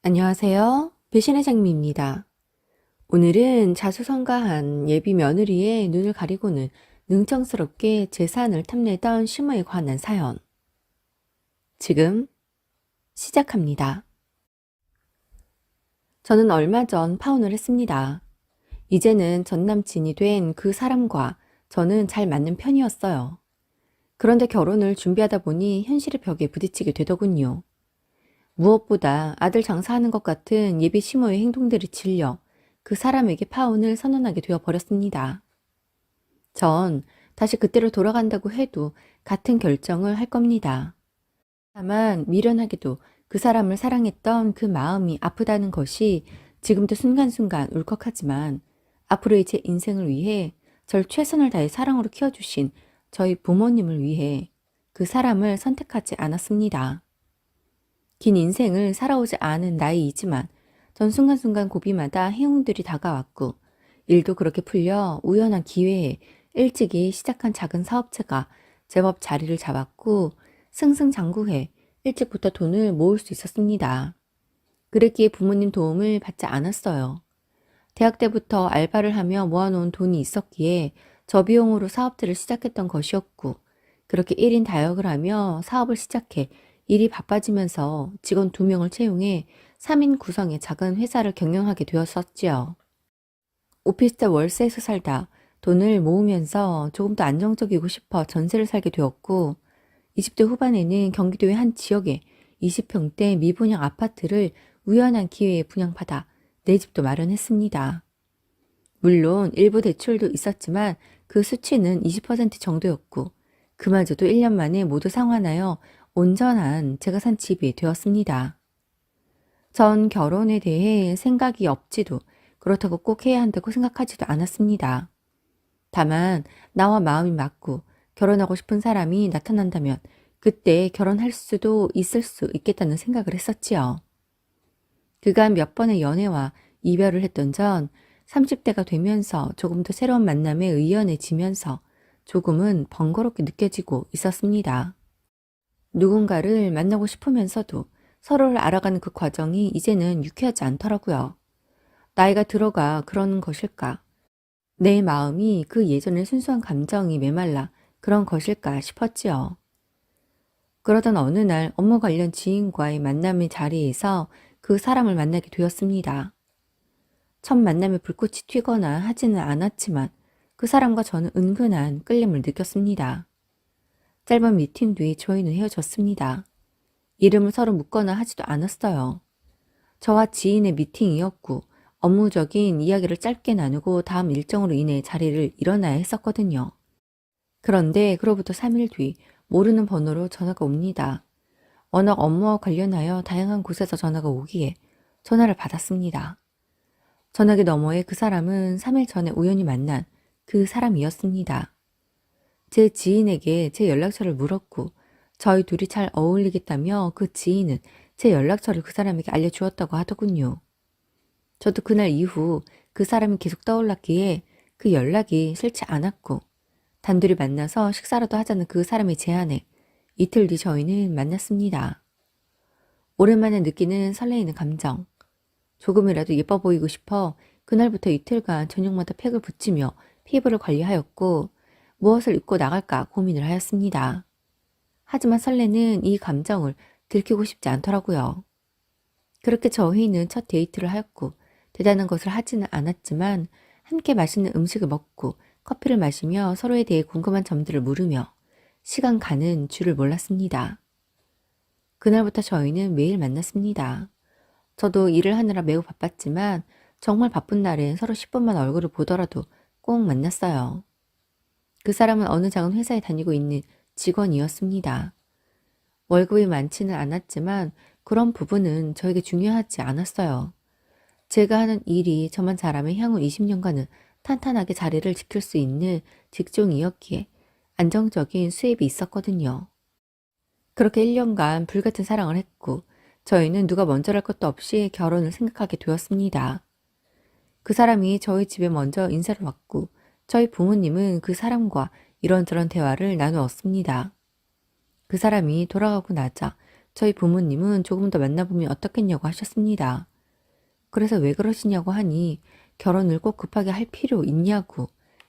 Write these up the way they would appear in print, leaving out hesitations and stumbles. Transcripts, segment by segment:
안녕하세요. 배신의 장미입니다. 오늘은 자수성가한 예비 며느리의 눈을 가리고는 능청스럽게 재산을 탐내던 시모에 관한 사연. 지금 시작합니다. 저는 얼마 전 파혼을 했습니다. 이제는 전 남친이 된 그 사람과 저는 잘 맞는 편이었어요. 그런데 결혼을 준비하다 보니 현실의 벽에 부딪히게 되더군요. 무엇보다 아들 장사하는 것 같은 예비 시모의 행동들이 질려 그 사람에게 파혼을 선언하게 되어 버렸습니다. 전 다시 그때로 돌아간다고 해도 같은 결정을 할 겁니다. 다만 미련하게도 그 사람을 사랑했던 그 마음이 아프다는 것이 지금도 순간순간 울컥하지만 앞으로의 제 인생을 위해 절 최선을 다해 사랑으로 키워주신 저희 부모님을 위해 그 사람을 선택하지 않았습니다. 긴 인생을 살아오지 않은 나이이지만 전 순간순간 고비마다 해운들이 다가왔고 일도 그렇게 풀려 우연한 기회에 일찍이 시작한 작은 사업체가 제법 자리를 잡았고 승승장구해 일찍부터 돈을 모을 수 있었습니다. 그랬기에 부모님 도움을 받지 않았어요. 대학 때부터 알바를 하며 모아놓은 돈이 있었기에 저 비용으로 사업들을 시작했던 것이었고 그렇게 1인 다역을 하며 사업을 시작해 일이 바빠지면서 직원 2명을 채용해 3인 구성의 작은 회사를 경영하게 되었었지요. 오피스텔 월세에서 살다 돈을 모으면서 조금 더 안정적이고 싶어 전세를 살게 되었고 20대 후반에는 경기도의 한 지역에 20평대 미분양 아파트를 우연한 기회에 분양받아 내 집도 마련했습니다. 물론 일부 대출도 있었지만 그 수치는 20% 정도였고 그마저도 1년 만에 모두 상환하여 온전한 제가 산 집이 되었습니다. 전 결혼에 대해 생각이 없지도 그렇다고 꼭 해야 한다고 생각하지도 않았습니다. 다만 나와 마음이 맞고 결혼하고 싶은 사람이 나타난다면 그때 결혼할 수도 있을 수 있겠다는 생각을 했었지요. 그간 몇 번의 연애와 이별을 했던 전 30대가 되면서 조금 더 새로운 만남에 의연해지면서 조금은 번거롭게 느껴지고 있었습니다. 누군가를 만나고 싶으면서도 서로를 알아가는 그 과정이 이제는 유쾌하지 않더라고요. 나이가 들어가 그런 것일까? 내 마음이 그 예전의 순수한 감정이 메말라 그런 것일까 싶었지요. 그러던 어느 날 업무 관련 지인과의 만남의 자리에서 그 사람을 만나게 되었습니다. 첫 만남에 불꽃이 튀거나 하지는 않았지만 그 사람과 저는 은근한 끌림을 느꼈습니다. 짧은 미팅 뒤 저희는 헤어졌습니다. 이름을 서로 묻거나 하지도 않았어요. 저와 지인의 미팅이었고 업무적인 이야기를 짧게 나누고 다음 일정으로 인해 자리를 일어나야 했었거든요. 그런데 그로부터 3일 뒤 모르는 번호로 전화가 옵니다. 워낙 업무와 관련하여 다양한 곳에서 전화가 오기에 전화를 받았습니다. 전화기 너머에 그 사람은 3일 전에 우연히 만난 그 사람이었습니다. 제 지인에게 제 연락처를 물었고 저희 둘이 잘 어울리겠다며 그 지인은 제 연락처를 그 사람에게 알려주었다고 하더군요. 저도 그날 이후 그 사람이 계속 떠올랐기에 그 연락이 싫지 않았고 단둘이 만나서 식사라도 하자는 그 사람의 제안에 이틀 뒤 저희는 만났습니다. 오랜만에 느끼는 설레이는 감정. 조금이라도 예뻐 보이고 싶어 그날부터 이틀간 저녁마다 팩을 붙이며 피부를 관리하였고 무엇을 입고 나갈까 고민을 하였습니다. 하지만 설레는 이 감정을 들키고 싶지 않더라고요. 그렇게 저희는 첫 데이트를 하였고 대단한 것을 하지는 않았지만 함께 맛있는 음식을 먹고 커피를 마시며 서로에 대해 궁금한 점들을 물으며 시간 가는 줄을 몰랐습니다. 그날부터 저희는 매일 만났습니다. 저도 일을 하느라 매우 바빴지만 정말 바쁜 날엔 서로 10분만 얼굴을 보더라도 꼭 만났어요. 그 사람은 어느 작은 회사에 다니고 있는 직원이었습니다. 월급이 많지는 않았지만 그런 부분은 저에게 중요하지 않았어요. 제가 하는 일이 저만 잘하면 향후 20년간은 탄탄하게 자리를 지킬 수 있는 직종이었기에 안정적인 수입이 있었거든요. 그렇게 1년간 불같은 사랑을 했고 저희는 누가 먼저랄 것도 없이 결혼을 생각하게 되었습니다. 그 사람이 저희 집에 먼저 인사를 왔고 저희 부모님은 그 사람과 이런저런 대화를 나누었습니다. 그 사람이 돌아가고 나자 저희 부모님은 조금 더 만나보면 어떻겠냐고 하셨습니다. 그래서 왜 그러시냐고 하니 결혼을 꼭 급하게 할 필요 있냐고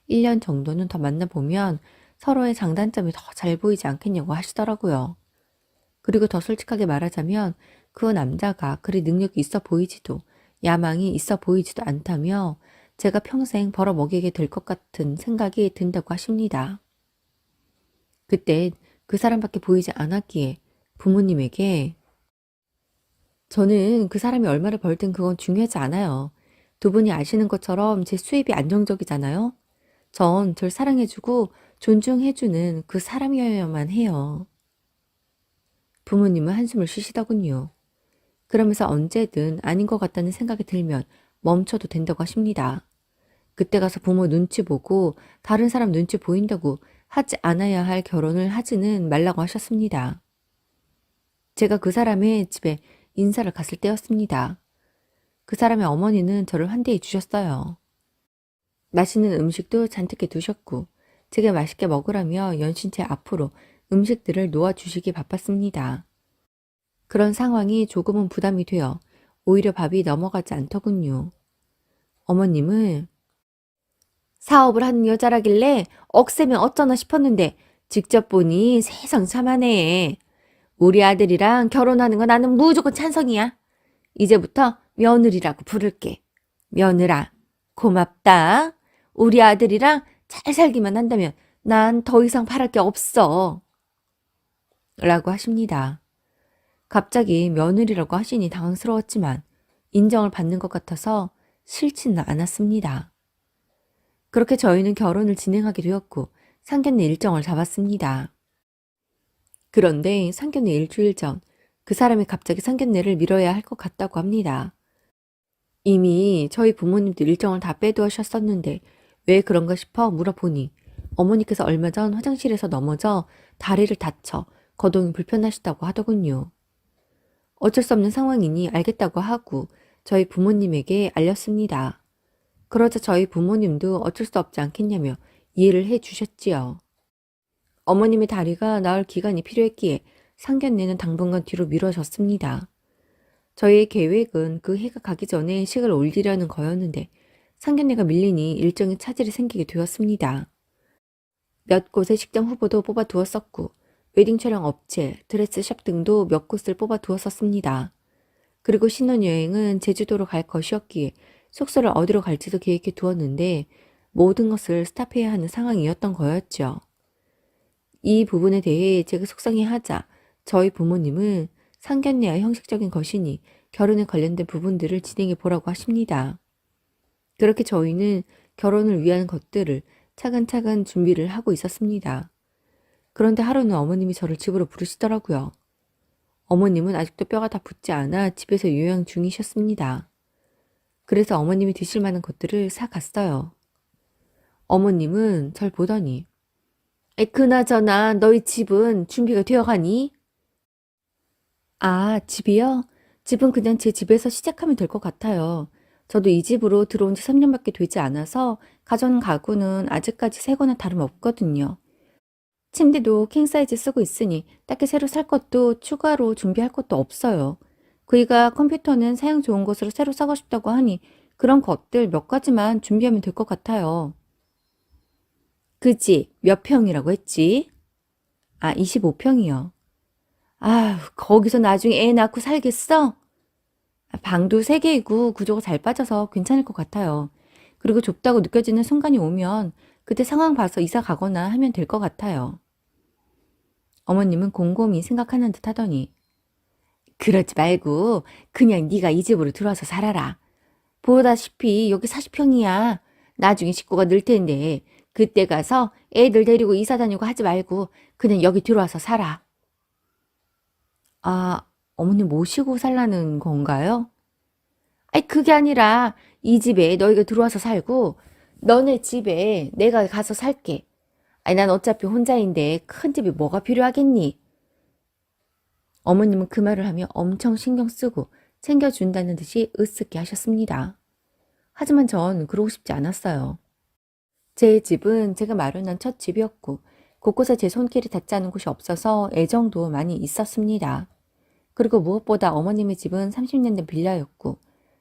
1년 정도는 더 만나보면 서로의 장단점이 더 잘 보이지 않겠냐고 하시더라고요. 그리고 더 솔직하게 말하자면 그 남자가 그리 능력이 있어 보이지도 야망이 있어 보이지도 않다며 제가 평생 벌어먹이게 될 것 같은 생각이 든다고 하십니다. 그때 그 사람밖에 보이지 않았기에 부모님에게 저는 그 사람이 얼마를 벌든 그건 중요하지 않아요. 두 분이 아시는 것처럼 제 수입이 안정적이잖아요. 전 절 사랑해주고 존중해주는 그 사람이어야만 해요. 부모님은 한숨을 쉬시더군요. 그러면서 언제든 아닌 것 같다는 생각이 들면 멈춰도 된다고 하십니다. 그때 가서 부모 눈치 보고 다른 사람 눈치 보인다고 하지 않아야 할 결혼을 하지는 말라고 하셨습니다. 제가 그 사람의 집에 인사를 갔을 때였습니다. 그 사람의 어머니는 저를 환대해 주셨어요. 맛있는 음식도 잔뜩 해두셨고 제게 맛있게 먹으라며 연신 제 앞으로 음식들을 놓아주시기 바빴습니다. 그런 상황이 조금은 부담이 되어 오히려 밥이 넘어가지 않더군요. 어머님은 사업을 하는 여자라길래 억세면 어쩌나 싶었는데 직접 보니 세상 참하네. 우리 아들이랑 결혼하는 거 나는 무조건 찬성이야. 이제부터 며느리라고 부를게. 며느라, 고맙다. 우리 아들이랑 잘 살기만 한다면 난 더 이상 바랄 게 없어. 라고 하십니다. 갑자기 며느리라고 하시니 당황스러웠지만 인정을 받는 것 같아서 싫지는 않았습니다. 그렇게 저희는 결혼을 진행하게 되었고 상견례 일정을 잡았습니다. 그런데 상견례 일주일 전 그 사람이 갑자기 상견례를 미뤄야 할 것 같다고 합니다. 이미 저희 부모님도 일정을 다 빼두셨었는데 왜 그런가 싶어 물어보니 어머니께서 얼마 전 화장실에서 넘어져 다리를 다쳐 거동이 불편하시다고 하더군요. 어쩔 수 없는 상황이니 알겠다고 하고 저희 부모님에게 알렸습니다. 그러자 저희 부모님도 어쩔 수 없지 않겠냐며 이해를 해 주셨지요. 어머님의 다리가 나을 기간이 필요했기에 상견례는 당분간 뒤로 미뤄졌습니다. 저희의 계획은 그 해가 가기 전에 식을 올리려는 거였는데 상견례가 밀리니 일정에 차질이 생기게 되었습니다. 몇 곳의 식장 후보도 뽑아두었었고 웨딩 촬영 업체, 드레스샵 등도 몇 곳을 뽑아두었었습니다. 그리고 신혼여행은 제주도로 갈 것이었기에 숙소를 어디로 갈지도 계획해 두었는데 모든 것을 스탑해야 하는 상황이었던 거였죠. 이 부분에 대해 제가 속상해하자 저희 부모님은 상견례와 형식적인 것이니 결혼에 관련된 부분들을 진행해 보라고 하십니다. 그렇게 저희는 결혼을 위한 것들을 차근차근 준비를 하고 있었습니다. 그런데 하루는 어머님이 저를 집으로 부르시더라고요. 어머님은 아직도 뼈가 다 붙지 않아 집에서 요양 중이셨습니다. 그래서 어머님이 드실 만한 것들을 사갔어요. 어머님은 절 보더니 그나저나 너희 집은 준비가 되어가니? 아, 집이요? 집은 그냥 제 집에서 시작하면 될 것 같아요. 저도 이 집으로 들어온 지 3년밖에 되지 않아서 가전 가구는 아직까지 새 거나 다름없거든요. 침대도 킹사이즈 쓰고 있으니 딱히 새로 살 것도 추가로 준비할 것도 없어요. 그이가 컴퓨터는 사양 좋은 것으로 새로 사고 싶다고 하니 그런 것들 몇 가지만 준비하면 될 것 같아요. 그지? 몇 평이라고 했지? 아, 25평이요. 아휴, 거기서 나중에 애 낳고 살겠어? 방도 3개이고 구조가 잘 빠져서 괜찮을 것 같아요. 그리고 좁다고 느껴지는 순간이 오면 그때 상황 봐서 이사 가거나 하면 될 것 같아요. 어머님은 곰곰이 생각하는 듯 하더니 그러지 말고 그냥 네가 이 집으로 들어와서 살아라. 보다시피 여기 40평이야. 나중에 식구가 늘 텐데 그때 가서 애들 데리고 이사 다니고 하지 말고 그냥 여기 들어와서 살아. 아, 어머님 모시고 살라는 건가요? 아니, 그게 아니라 이 집에 너희가 들어와서 살고 너네 집에 내가 가서 살게. 아니, 난 어차피 혼자인데 큰 집이 뭐가 필요하겠니? 어머님은 그 말을 하며 엄청 신경 쓰고 챙겨준다는 듯이 으쓱해 하셨습니다. 하지만 전 그러고 싶지 않았어요. 제 집은 제가 마련한 첫 집이었고 곳곳에 제 손길이 닿지 않은 곳이 없어서 애정도 많이 있었습니다. 그리고 무엇보다 어머님의 집은 30년 된 빌라였고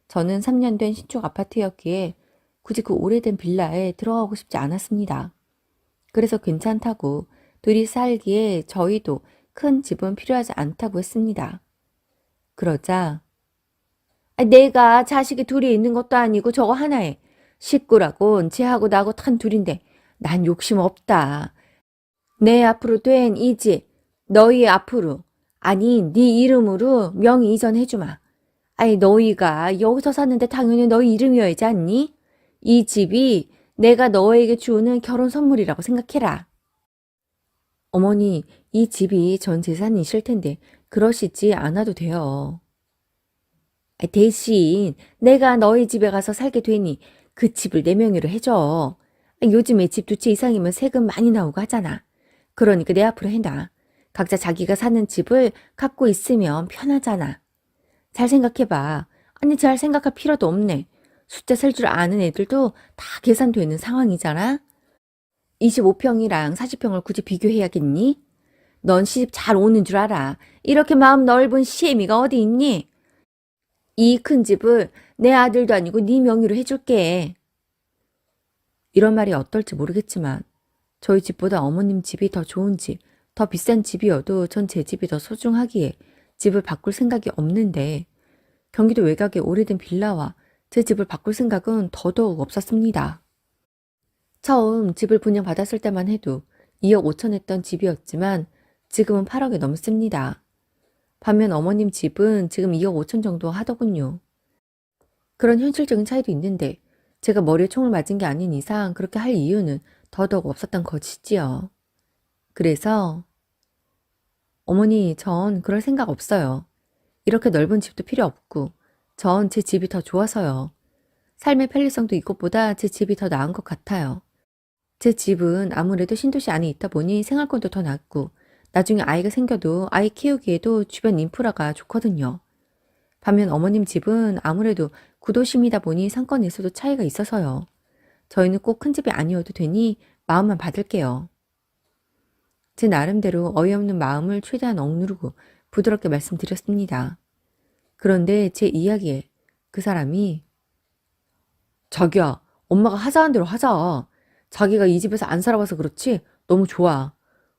저는 3년 된 신축 아파트였기에 굳이 그 오래된 빌라에 들어가고 싶지 않았습니다. 그래서 괜찮다고 둘이 살기에 저희도 큰 집은 필요하지 않다고 했습니다. 그러자 내가 자식이 둘이 있는 것도 아니고 저거 하나에 식구라곤 쟤하고 나하고 단 둘인데 난 욕심 없다. 내 앞으로 된 이 집 너희 앞으로 아니 네 이름으로 명의 이전해주마. 아니 너희가 여기서 사는데 당연히 너희 이름이어야지 않니? 이 집이 내가 너에게 주는 결혼 선물이라고 생각해라. 어머니, 이 집이 전 재산이실 텐데 그러시지 않아도 돼요. 대신 내가 너희 집에 가서 살게 되니 그 집을 내 명의로 해줘. 요즘에 집 두 채 이상이면 세금 많이 나오고 하잖아. 그러니까 내 앞으로 해놔. 각자 자기가 사는 집을 갖고 있으면 편하잖아. 잘 생각해봐. 아니 잘 생각할 필요도 없네. 숫자 셀 줄 아는 애들도 다 계산되는 상황이잖아. 25평이랑 40평을 굳이 비교해야겠니? 넌 시집 잘 오는 줄 알아. 이렇게 마음 넓은 시애미가 어디 있니? 이 큰 집을 내 아들도 아니고 네 명의로 해줄게. 이런 말이 어떨지 모르겠지만 저희 집보다 어머님 집이 더 좋은 집, 더 비싼 집이어도 전 제 집이 더 소중하기에 집을 바꿀 생각이 없는데 경기도 외곽의 오래된 빌라와 제 집을 바꿀 생각은 더더욱 없었습니다. 처음 집을 분양받았을 때만 해도 2억 5천 했던 집이었지만 지금은 8억이 넘습니다. 반면 어머님 집은 지금 2억 5천 정도 하더군요. 그런 현실적인 차이도 있는데 제가 머리에 총을 맞은 게 아닌 이상 그렇게 할 이유는 더더욱 없었던 것이지요. 그래서 어머니 전 그럴 생각 없어요. 이렇게 넓은 집도 필요 없고 전 제 집이 더 좋아서요. 삶의 편리성도 이것보다 제 집이 더 나은 것 같아요. 제 집은 아무래도 신도시 안에 있다 보니 생활권도 더 낮고 나중에 아이가 생겨도 아이 키우기에도 주변 인프라가 좋거든요. 반면 어머님 집은 아무래도 구도심이다 보니 상권에서도 차이가 있어서요. 저희는 꼭 큰 집이 아니어도 되니 마음만 받을게요. 제 나름대로 어이없는 마음을 최대한 억누르고 부드럽게 말씀드렸습니다. 그런데 제 이야기에 그 사람이 자기야, 엄마가 하자한 대로 하자. 자기가 이 집에서 안 살아봐서 그렇지 너무 좋아.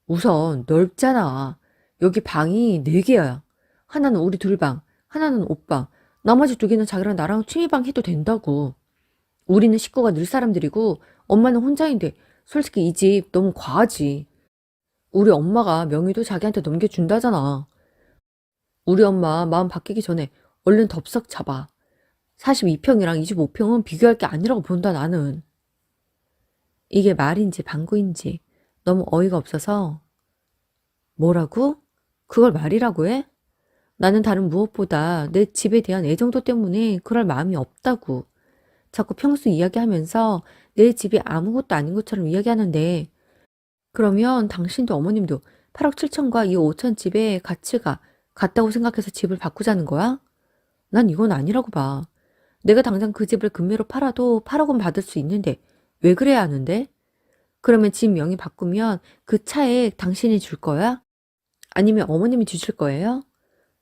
우선 넓잖아. 여기 방이 4개야. 하나는 우리 둘방, 하나는 오빠. 나머지 2개는 자기랑 나랑 취미방 해도 된다고. 우리는 식구가 늘 사람들이고 엄마는 혼자인데 솔직히 이 집 너무 과하지. 우리 엄마가 명의도 자기한테 넘겨준다잖아. 우리 엄마 마음 바뀌기 전에 얼른 덥석 잡아. 42평이랑 25평은 비교할 게 아니라고 본다 나는. 이게 말인지 방구인지 너무 어이가 없어서 뭐라고? 그걸 말이라고 해? 나는 다른 무엇보다 내 집에 대한 애정도 때문에 그럴 마음이 없다고. 자꾸 평소 이야기하면서 내 집이 아무것도 아닌 것처럼 이야기하는데 그러면 당신도 어머님도 8억 7천과 이 5천 집의 가치가 같다고 생각해서 집을 바꾸자는 거야? 난 이건 아니라고 봐. 내가 당장 그 집을 금매로 팔아도 8억은 받을 수 있는데 왜 그래야 하는데? 그러면 집 명의 바꾸면 그 차액 당신이 줄 거야? 아니면 어머님이 주실 거예요?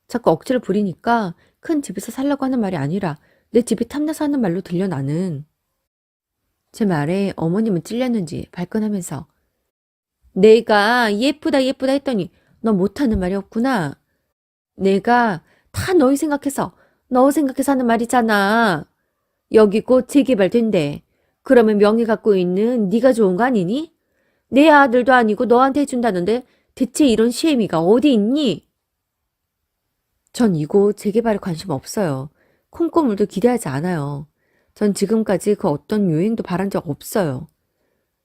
자꾸 억지를 부리니까 큰 집에서 살라고 하는 말이 아니라 내 집이 탐나서 하는 말로 들려 나는. 제 말에 어머님은 찔렸는지 발끈하면서 내가 예쁘다 예쁘다 했더니 너 못하는 말이 없구나. 내가 다 너희 생각해서 너 생각해서 하는 말이잖아. 여기 곧 재개발된대. 그러면 명의 갖고 있는 네가 좋은 거 아니니? 내 아들도 아니고 너한테 해준다는데 대체 이런 시애미가 어디 있니? 전 이곳 재개발에 관심 없어요. 콩고물도 기대하지 않아요. 전 지금까지 그 어떤 요행도 바란 적 없어요.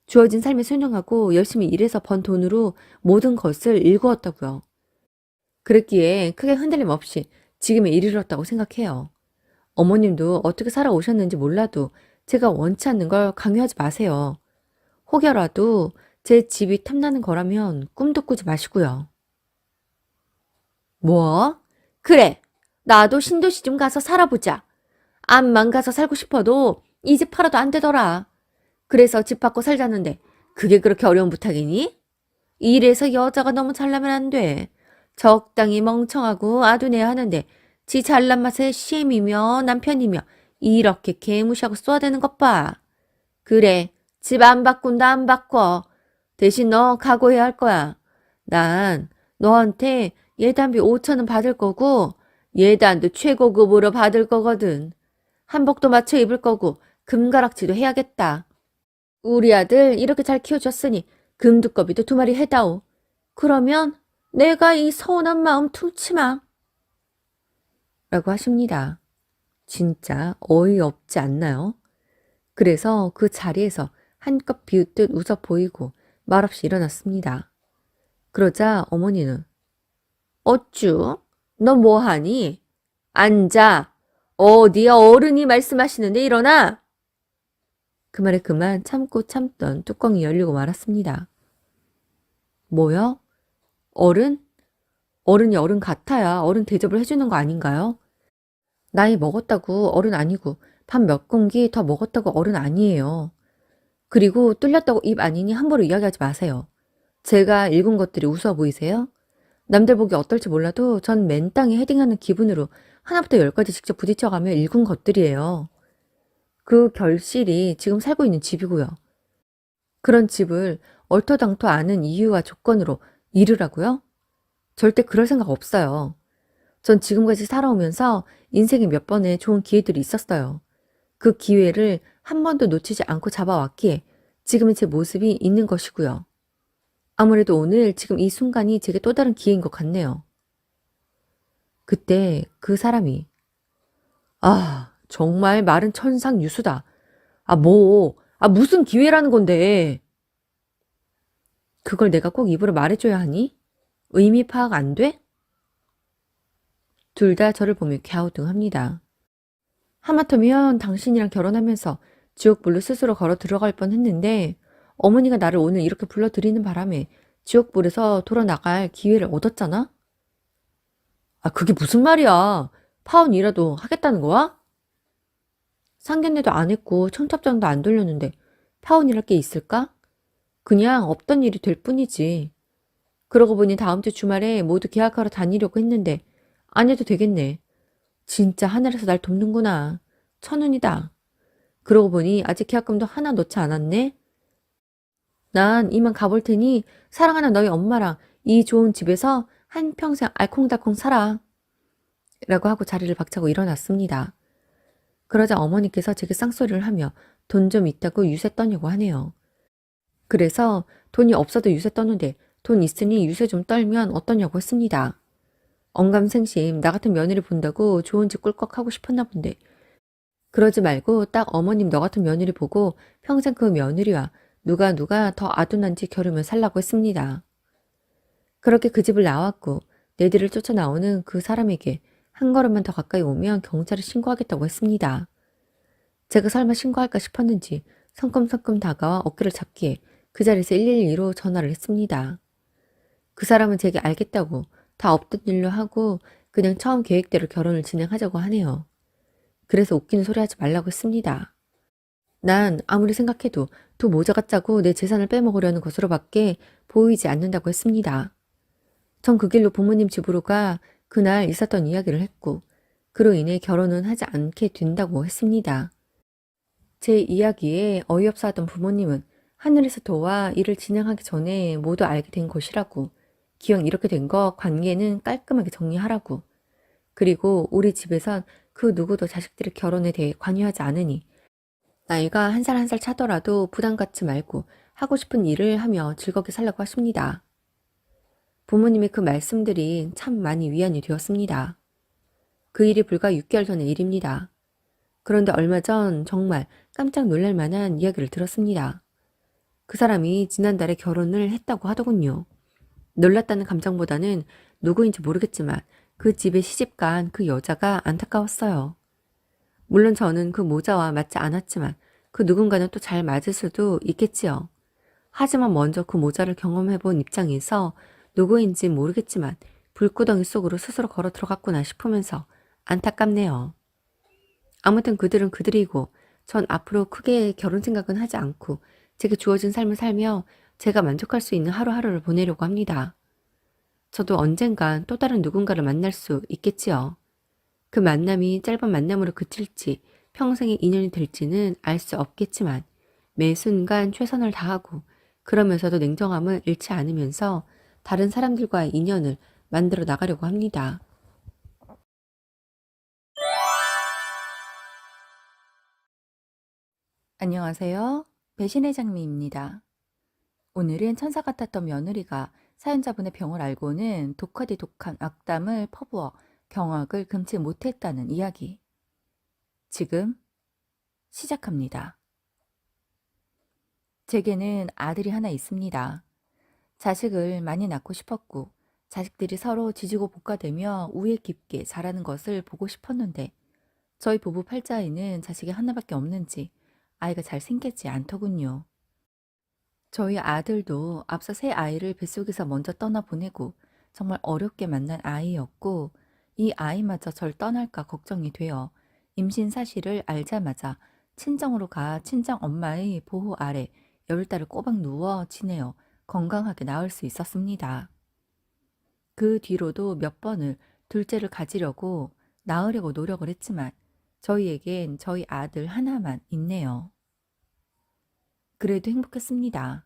주어진 삶에 순종하고 열심히 일해서 번 돈으로 모든 것을 일구었다고요. 그랬기에 크게 흔들림 없이 지금에 이르렀다고 생각해요. 어머님도 어떻게 살아오셨는지 몰라도 제가 원치 않는 걸 강요하지 마세요. 혹여라도 제 집이 탐나는 거라면 꿈도 꾸지 마시고요. 뭐? 그래. 나도 신도시 좀 가서 살아보자. 암만 가서 살고 싶어도 이 집 팔아도 안 되더라. 그래서 집 받고 살자는데 그게 그렇게 어려운 부탁이니? 이래서 여자가 너무 잘나면 안 돼. 적당히 멍청하고 아둔해야 하는데 지 잘난 맛에 쉼이며 남편이며 이렇게 개무시하고 쏘아대는 것 봐. 그래, 집 안 바꾼다 안 바꿔. 대신 너 각오해야 할 거야. 난 너한테 예단비 5천 원 받을 거고 예단도 최고급으로 받을 거거든. 한복도 맞춰 입을 거고 금가락지도 해야겠다. 우리 아들 이렇게 잘 키워줬으니 금두꺼비도 2마리 해다오. 그러면 내가 이 서운한 마음 퉁치마. 라고 하십니다. 진짜 어이없지 않나요? 그래서 그 자리에서 한껏 비웃듯 웃어 보이고 말없이 일어났습니다. 그러자 어머니는 어쭈? 너 뭐하니? 앉아. 어디야 어른이 말씀하시는데 일어나. 그 말에 그만 참고 참던 뚜껑이 열리고 말았습니다. 뭐요? 어른? 어른이 어른 같아야 어른 대접을 해주는 거 아닌가요? 나이 먹었다고 어른 아니고 밥 몇 공기 더 먹었다고 어른 아니에요. 그리고 뚫렸다고 입 아니니 함부로 이야기하지 마세요. 제가 읽은 것들이 우스워 보이세요? 남들 보기 어떨지 몰라도 전 맨땅에 헤딩하는 기분으로 하나부터 10까지 직접 부딪혀가며 읽은 것들이에요. 그 결실이 지금 살고 있는 집이고요. 그런 집을 얼토당토 아는 이유와 조건으로 이르라고요? 절대 그럴 생각 없어요. 전 지금까지 살아오면서 인생에 몇 번의 좋은 기회들이 있었어요. 그 기회를 한 번도 놓치지 않고 잡아왔기에 지금의 제 모습이 있는 것이고요. 아무래도 오늘 지금 이 순간이 제게 또 다른 기회인 것 같네요. 그때 그 사람이 정말 말은 천상유수다. 무슨 기회라는 건데. 그걸 내가 꼭 입으로 말해줘야 하니? 의미 파악 안 돼? 둘 다 저를 보며 갸우뚱합니다. 하마터면 당신이랑 결혼하면서 지옥불로 스스로 걸어 들어갈 뻔했는데 어머니가 나를 오늘 이렇게 불러들이는 바람에 지옥불에서 돌아나갈 기회를 얻었잖아? 그게 무슨 말이야. 파혼이라도 하겠다는 거야? 상견례도 안 했고 청첩장도 안 돌렸는데 파혼이랄 게 있을까? 그냥 없던 일이 될 뿐이지. 그러고 보니 다음 주 주말에 모두 계약하러 다니려고 했는데 안 해도 되겠네. 진짜 하늘에서 날 돕는구나. 천운이다. 그러고 보니 아직 계약금도 하나 넣지 않았네. 난 이만 가볼 테니 사랑하는 너희 엄마랑 이 좋은 집에서 한평생 알콩달콩 살아. 라고 하고 자리를 박차고 일어났습니다. 그러자 어머니께서 제게 쌍소리를 하며 돈 좀 있다고 유세 떠냐고 하네요. 그래서 돈이 없어도 유세 떠는데 돈 있으니 유세 좀 떨면 어떠냐고 했습니다. 언감생심 나 같은 며느리 본다고 좋은 집 꿀꺽 하고 싶었나 본데 그러지 말고 딱 어머님 너 같은 며느리 보고 평생 그 며느리와 누가 더 아둔한지 겨루며 살라고 했습니다. 그렇게 그 집을 나왔고 내 뒤를 쫓아 나오는 그 사람에게 한 걸음만 더 가까이 오면 경찰에 신고하겠다고 했습니다. 제가 설마 신고할까 싶었는지 성큼성큼 다가와 어깨를 잡기에 그 자리에서 112로 전화를 했습니다. 그 사람은 제게 알겠다고 다 없던 일로 하고 그냥 처음 계획대로 결혼을 진행하자고 하네요. 그래서 웃기는 소리 하지 말라고 했습니다. 난 아무리 생각해도 두 모자가 짜고 내 재산을 빼먹으려는 것으로밖에 보이지 않는다고 했습니다. 전 그 길로 부모님 집으로 가 그날 있었던 이야기를 했고 그로 인해 결혼은 하지 않게 된다고 했습니다. 제 이야기에 어이없어 하던 부모님은 하늘에서 도와 일을 진행하기 전에 모두 알게 된 것이라고 기왕 이렇게 된 거 관계는 깔끔하게 정리하라고 그리고 우리 집에선 그 누구도 자식들의 결혼에 대해 관여하지 않으니 나이가 한 살 한 살 차더라도 부담 갖지 말고 하고 싶은 일을 하며 즐겁게 살라고 하십니다. 부모님의 그 말씀들이 참 많이 위안이 되었습니다. 그 일이 불과 6개월 전의 일입니다. 그런데 얼마 전 정말 깜짝 놀랄 만한 이야기를 들었습니다. 그 사람이 지난달에 결혼을 했다고 하더군요. 놀랐다는 감정보다는 누구인지 모르겠지만 그 집에 시집간 그 여자가 안타까웠어요. 물론 저는 그 모자와 맞지 않았지만 그 누군가는 또 잘 맞을 수도 있겠지요. 하지만 먼저 그 모자를 경험해본 입장에서 누구인지 모르겠지만 불구덩이 속으로 스스로 걸어 들어갔구나 싶으면서 안타깝네요. 아무튼 그들은 그들이고 전 앞으로 크게 결혼 생각은 하지 않고 제게 주어진 삶을 살며 제가 만족할 수 있는 하루하루를 보내려고 합니다. 저도 언젠간 또 다른 누군가를 만날 수 있겠지요. 그 만남이 짧은 만남으로 그칠지 평생의 인연이 될지는 알 수 없겠지만 매 순간 최선을 다하고 그러면서도 냉정함을 잃지 않으면서 다른 사람들과의 인연을 만들어 나가려고 합니다. 안녕하세요. 배신의 장미입니다. 오늘은 천사 같았던 며느리가 사연자분의 병을 알고는 독하디 독한 악담을 퍼부어 경악을 금치 못했다는 이야기. 지금 시작합니다. 제게는 아들이 하나 있습니다. 자식을 많이 낳고 싶었고 자식들이 서로 지지고 볶아대며 우애 깊게 자라는 것을 보고 싶었는데 저희 부부 팔자에는 자식이 하나밖에 없는지 아이가 잘 생기지 않더군요. 저희 아들도 앞서 새 아이를 뱃속에서 먼저 떠나보내고 정말 어렵게 만난 아이였고 이 아이마저 절 떠날까 걱정이 되어 임신 사실을 알자마자 친정으로 가 친정 엄마의 보호 아래 열 달을 꼬박 누워 지내어 건강하게 낳을 수 있었습니다. 그 뒤로도 몇 번을 둘째를 가지려고 낳으려고 노력을 했지만 저희에겐 저희 아들 하나만 있네요. 그래도 행복했습니다.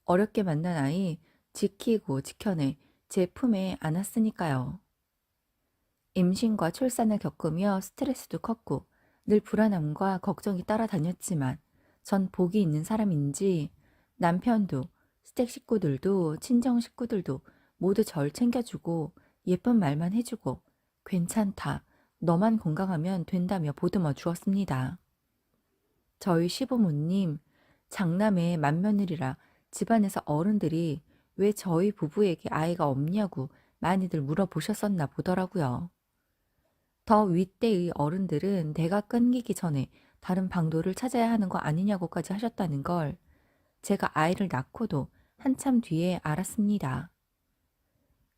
어렵게 만난 아이 지키고 지켜내 제 품에 안았으니까요. 임신과 출산을 겪으며 스트레스도 컸고 늘 불안함과 걱정이 따라다녔지만 전 복이 있는 사람인지 남편도 스택 식구들도 친정 식구들도 모두 절 챙겨주고 예쁜 말만 해주고 괜찮다, 너만 건강하면 된다며 보듬어 주었습니다. 저희 시부모님 장남의 맏며느리라 집안에서 어른들이 왜 저희 부부에게 아이가 없냐고 많이들 물어보셨었나 보더라고요. 더 윗대의 어른들은 대가 끊기기 전에 다른 방도를 찾아야 하는 거 아니냐고까지 하셨다는 걸 제가 아이를 낳고도 한참 뒤에 알았습니다.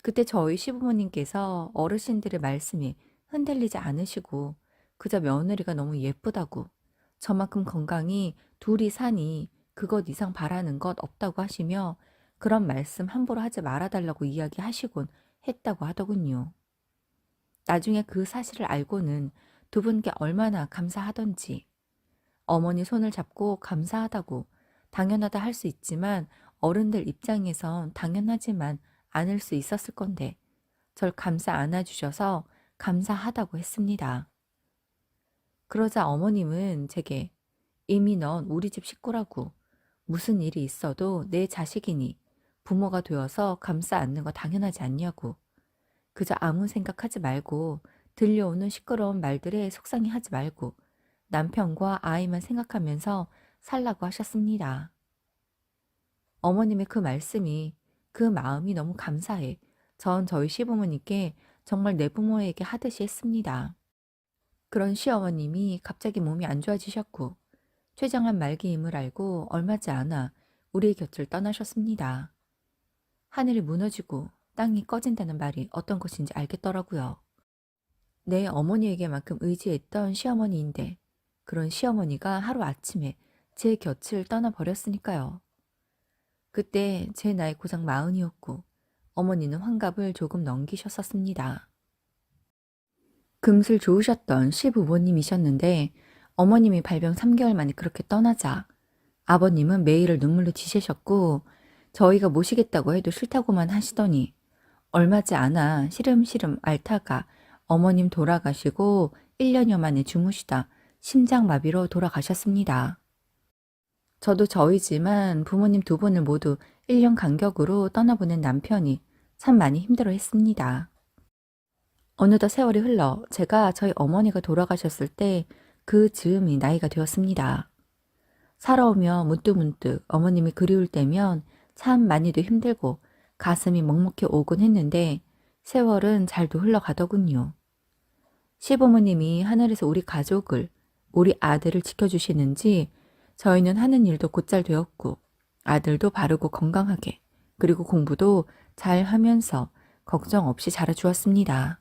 그때 저희 시부모님께서 어르신들의 말씀에 흔들리지 않으시고 그저 며느리가 너무 예쁘다고 저만큼 건강히 둘이 사니 그것 이상 바라는 것 없다고 하시며 그런 말씀 함부로 하지 말아달라고 이야기하시곤 했다고 하더군요. 나중에 그 사실을 알고는 두 분께 얼마나 감사하던지 어머니 손을 잡고 감사하다고 당연하다 할 수 있지만 어른들 입장에선 당연하지만 않을 수 있었을 건데 절 감싸 안아주셔서 감사하다고 했습니다. 그러자 어머님은 제게 이미 넌 우리 집 식구라고 무슨 일이 있어도 내 자식이니 부모가 되어서 감싸 안는 거 당연하지 않냐고 그저 아무 생각하지 말고 들려오는 시끄러운 말들에 속상해하지 말고 남편과 아이만 생각하면서 살라고 하셨습니다. 어머님의 그 말씀이 그 마음이 너무 감사해 전 저희 시부모님께 정말 내 부모에게 하듯이 했습니다. 그런 시어머님이 갑자기 몸이 안 좋아지셨고 췌장암 말기임을 알고 얼마지 않아 우리의 곁을 떠나셨습니다. 하늘이 무너지고 땅이 꺼진다는 말이 어떤 것인지 알겠더라고요. 내 어머니에게만큼 의지했던 시어머니인데 그런 시어머니가 하루아침에 제 곁을 떠나버렸으니까요. 그때 제 나이 고작 40이었고 어머니는 환갑을 조금 넘기셨었습니다. 금슬 좋으셨던 시부모님이셨는데 어머님이 발병 3개월 만에 그렇게 떠나자 아버님은 매일을 눈물로 지새셨고 저희가 모시겠다고 해도 싫다고만 하시더니 얼마지 않아 시름시름 앓다가 어머님 돌아가시고 1년여 만에 주무시다 심장마비로 돌아가셨습니다. 저도 저희지만 부모님 두 분을 모두 1년 간격으로 떠나보낸 남편이 참 많이 힘들어했습니다. 어느덧 세월이 흘러 제가 저희 어머니가 돌아가셨을 때 그 즈음이 나이가 되었습니다. 살아오며 문득문득 어머님이 그리울 때면 참 많이도 힘들고 가슴이 먹먹해 오곤 했는데 세월은 잘도 흘러가더군요. 시부모님이 하늘에서 우리 가족을, 우리 아들을 지켜주시는지 저희는 하는 일도 곧잘 되었고 아들도 바르고 건강하게 그리고 공부도 잘 하면서 걱정 없이 자라주었습니다.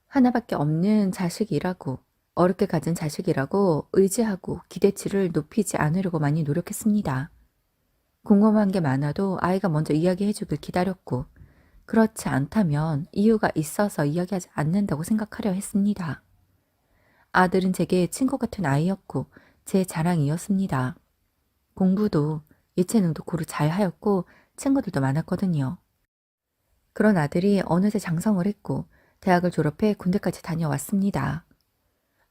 하나밖에 없는 자식이라고 어렵게 가진 자식이라고 의지하고 기대치를 높이지 않으려고 많이 노력했습니다. 궁금한 게 많아도 아이가 먼저 이야기해주길 기다렸고 그렇지 않다면 이유가 있어서 이야기하지 않는다고 생각하려 했습니다. 아들은 제게 친구 같은 아이였고 제 자랑이었습니다. 공부도 예체능도 고루 잘하였고 친구들도 많았거든요. 그런 아들이 어느새 장성을 했고 대학을 졸업해 군대까지 다녀왔습니다.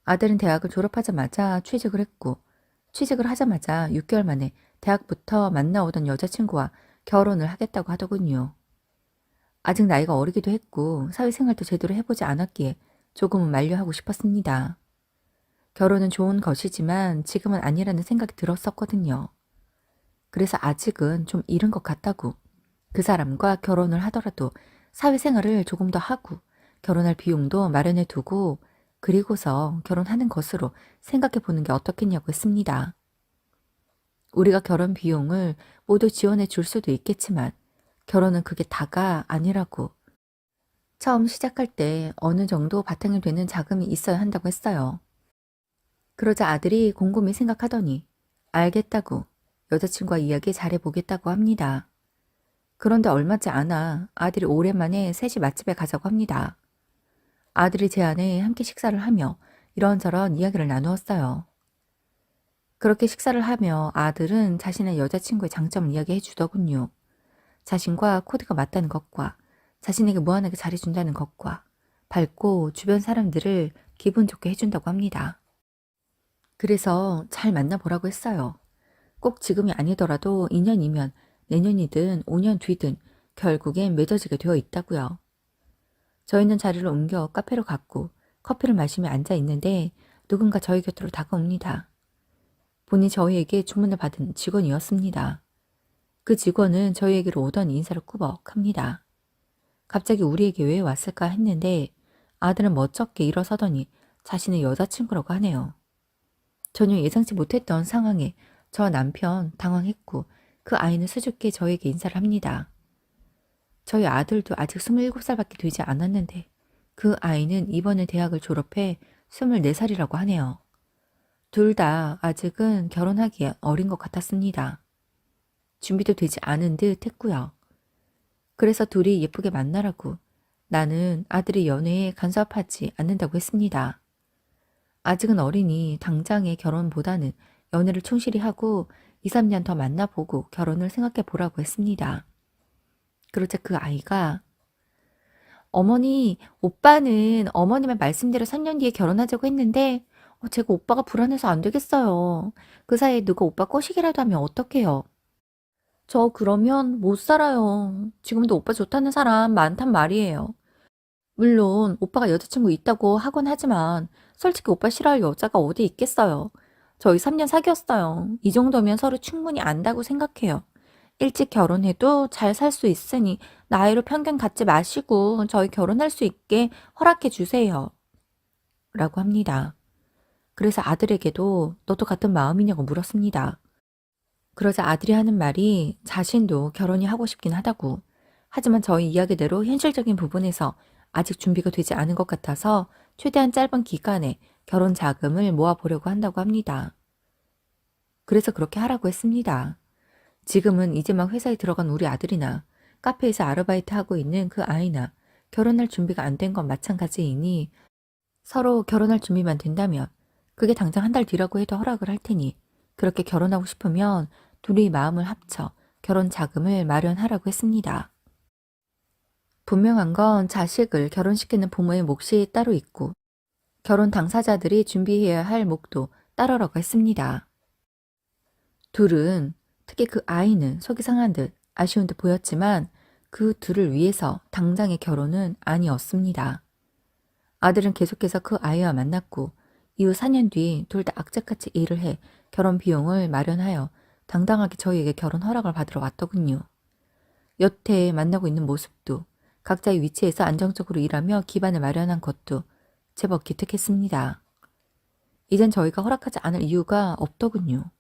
아들은 대학을 졸업하자마자 취직을 했고 취직을 하자마자 6개월 만에 대학부터 만나오던 여자친구와 결혼을 하겠다고 하더군요. 아직 나이가 어리기도 했고 사회생활도 제대로 해보지 않았기에 조금은 만류하고 싶었습니다. 결혼은 좋은 것이지만 지금은 아니라는 생각이 들었었거든요. 그래서 아직은 좀 이른 것 같다고, 그 사람과 결혼을 하더라도 사회생활을 조금 더 하고 결혼할 비용도 마련해 두고 그리고서 결혼하는 것으로 생각해 보는 게 어떻겠냐고 했습니다. 우리가 결혼 비용을 모두 지원해 줄 수도 있겠지만 결혼은 그게 다가 아니라고, 처음 시작할 때 어느 정도 바탕이 되는 자금이 있어야 한다고 했어요. 그러자 아들이 곰곰이 생각하더니 알겠다고 여자친구와 이야기 잘해보겠다고 합니다. 그런데 얼마지 않아 아들이 오랜만에 셋이 맛집에 가자고 합니다. 아들이 제안에 함께 식사를 하며 이런저런 이야기를 나누었어요. 그렇게 식사를 하며 아들은 자신의 여자친구의 장점을 이야기해 주더군요. 자신과 코드가 맞다는 것과 자신에게 무한하게 잘해준다는 것과 밝고 주변 사람들을 기분 좋게 해준다고 합니다. 그래서 잘 만나보라고 했어요. 꼭 지금이 아니더라도 2년이면 내년이든 5년 뒤든 결국엔 맺어지게 되어 있다고요. 저희는 자리를 옮겨 카페로 갔고 커피를 마시며 앉아 있는데 누군가 저희 곁으로 다가옵니다. 본인 저희에게 주문을 받은 직원이었습니다. 그 직원은 저희에게로 오더니 인사를 꾸벅합니다. 갑자기 우리에게 왜 왔을까 했는데 아들은 멋쩍게 일어서더니 자신의 여자친구라고 하네요. 전혀 예상치 못했던 상황에 저 남편 당황했고 그 아이는 수줍게 저에게 인사를 합니다. 저희 아들도 아직 27살밖에 되지 않았는데 그 아이는 이번에 대학을 졸업해 24살이라고 하네요. 둘 다 아직은 결혼하기에 어린 것 같았습니다. 준비도 되지 않은 듯 했고요. 그래서 둘이 예쁘게 만나라고 나는 아들의 연애에 간섭하지 않는다고 했습니다. 아직은 어리니 당장의 결혼보다는 연애를 충실히 하고 2, 3년 더 만나보고 결혼을 생각해 보라고 했습니다. 그러자 그 아이가 어머니, 오빠는 어머님의 말씀대로 3년 뒤에 결혼하자고 했는데 제가 오빠가 불안해서 안 되겠어요. 그 사이에 누가 오빠 꼬시기라도 하면 어떡해요? 저 그러면 못 살아요. 지금도 오빠 좋다는 사람 많단 말이에요. 물론 오빠가 여자친구 있다고 하곤 하지만 솔직히 오빠 싫어할 여자가 어디 있겠어요. 저희 3년 사귀었어요. 이 정도면 서로 충분히 안다고 생각해요. 일찍 결혼해도 잘 살 수 있으니 나이로 편견 갖지 마시고 저희 결혼할 수 있게 허락해 주세요. 라고 합니다. 그래서 아들에게도 너도 같은 마음이냐고 물었습니다. 그러자 아들이 하는 말이 자신도 결혼이 하고 싶긴 하다고. 하지만 저희 이야기대로 현실적인 부분에서 아직 준비가 되지 않은 것 같아서 최대한 짧은 기간에 결혼 자금을 모아보려고 한다고 합니다. 그래서 그렇게 하라고 했습니다. 지금은 이제 막 회사에 들어간 우리 아들이나 카페에서 아르바이트 하고 있는 그 아이나 결혼할 준비가 안 된 건 마찬가지이니 서로 결혼할 준비만 된다면 그게 당장 한 달 뒤라고 해도 허락을 할 테니 그렇게 결혼하고 싶으면 둘이 마음을 합쳐 결혼 자금을 마련하라고 했습니다. 분명한 건 자식을 결혼시키는 부모의 몫이 따로 있고 결혼 당사자들이 준비해야 할 몫도 따르라고 했습니다. 둘은 특히 그 아이는 속이 상한 듯 아쉬운 듯 보였지만 그 둘을 위해서 당장의 결혼은 아니었습니다. 아들은 계속해서 그 아이와 만났고 이후 4년 뒤 둘 다 악착같이 일을 해 결혼 비용을 마련하여 당당하게 저희에게 결혼 허락을 받으러 왔더군요. 여태 만나고 있는 모습도 각자의 위치에서 안정적으로 일하며 기반을 마련한 것도 제법 기특했습니다. 이젠 저희가 허락하지 않을 이유가 없더군요.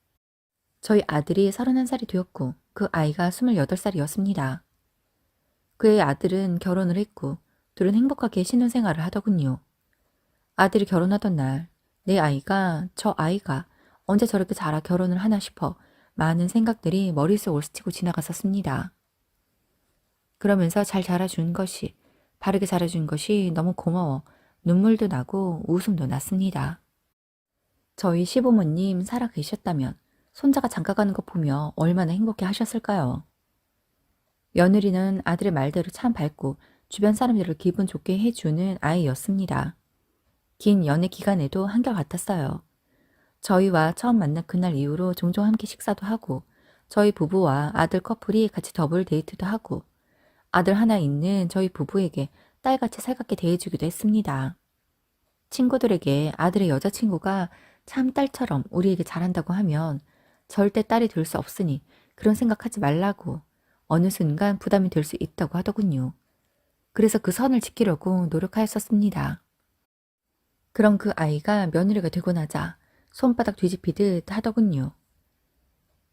저희 아들이 31살이 되었고 그 아이가 28살이었습니다. 그의 아들은 결혼을 했고 둘은 행복하게 신혼생활을 하더군요. 아들이 결혼하던 날 내 아이가 저 아이가 언제 저렇게 자라 결혼을 하나 싶어 많은 생각들이 머릿속을 스치고 지나갔었습니다. 그러면서 잘 자라준 것이, 바르게 자라준 것이 너무 고마워 눈물도 나고 웃음도 났습니다. 저희 시부모님 살아 계셨다면 손자가 장가가는 거 보며 얼마나 행복해 하셨을까요? 며느리는 아들의 말대로 참 밝고 주변 사람들을 기분 좋게 해주는 아이였습니다. 긴 연애 기간에도 한결같았어요. 저희와 처음 만난 그날 이후로 종종 함께 식사도 하고 저희 부부와 아들 커플이 같이 더블 데이트도 하고 아들 하나 있는 저희 부부에게 딸같이 살갑게 대해주기도 했습니다. 친구들에게 아들의 여자친구가 참 딸처럼 우리에게 잘한다고 하면 절대 딸이 될 수 없으니 그런 생각하지 말라고 어느 순간 부담이 될 수 있다고 하더군요. 그래서 그 선을 지키려고 노력하였었습니다. 그럼 그 아이가 며느리가 되고 나자 손바닥 뒤집히듯 하더군요.